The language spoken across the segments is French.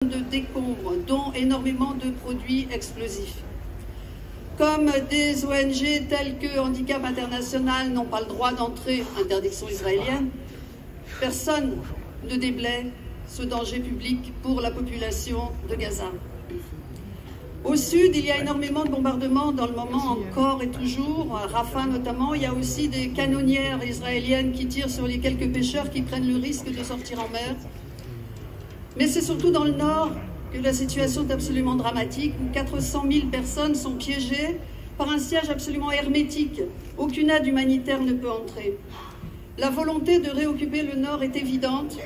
de décombres, dont énormément de produits explosifs. Comme des ONG telles que Handicap International n'ont pas le droit d'entrer, interdiction israélienne, personne ne déblaye ce danger public pour la population de Gaza. Au sud, il y a énormément de bombardements dans le moment encore et toujours, à Rafah notamment. Il y a aussi des canonnières israéliennes qui tirent sur les quelques pêcheurs qui prennent le risque de sortir en mer. Mais c'est surtout dans le nord que la situation est absolument dramatique, où 400 000 personnes sont piégées par un siège absolument hermétique. Aucune aide humanitaire ne peut entrer. La volonté de réoccuper le nord est évidente,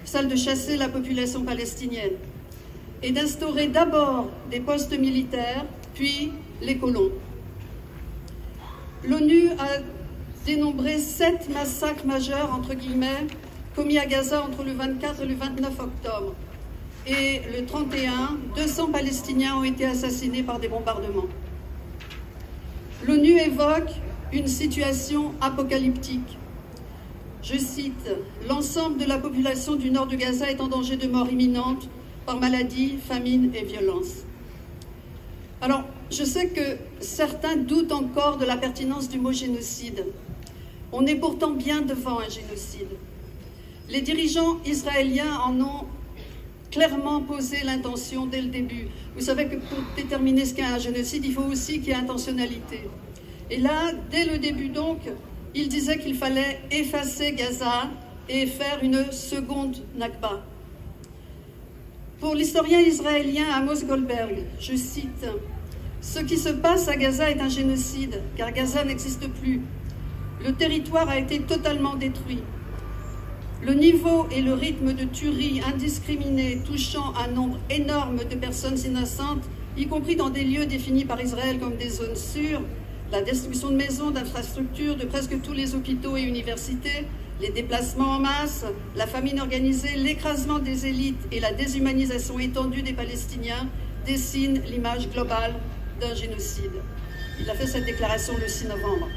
celle de chasser la population palestinienne et d'instaurer d'abord des postes militaires, puis les colons. L'ONU a dénombré 7 massacres majeurs, entre guillemets, commis à Gaza entre le 24 et le 29 octobre. Et le 31, 200 Palestiniens ont été assassinés par des bombardements. L'ONU évoque une situation apocalyptique. Je cite, « L'ensemble de la population du nord de Gaza est en danger de mort imminente par maladie, famine et violence. » Alors, je sais que certains doutent encore de la pertinence du mot génocide. On est pourtant bien devant un génocide. Les dirigeants israéliens en ont clairement posé l'intention dès le début. Vous savez que pour déterminer ce qu'est un génocide, il faut aussi qu'il y ait intentionnalité. Et là, dès le début donc, il disait qu'il fallait effacer Gaza et faire une seconde Nakba. Pour l'historien israélien Amos Goldberg, je cite, « Ce qui se passe à Gaza est un génocide, car Gaza n'existe plus. Le territoire a été totalement détruit. Le niveau et le rythme de tuerie indiscriminée touchant un nombre énorme de personnes innocentes, y compris dans des lieux définis par Israël comme des zones sûres, la destruction de maisons, d'infrastructures, de presque tous les hôpitaux et universités, les déplacements en masse, la famine organisée, l'écrasement des élites et la déshumanisation étendue des Palestiniens dessinent l'image globale d'un génocide. » Il a fait cette déclaration le 6 novembre.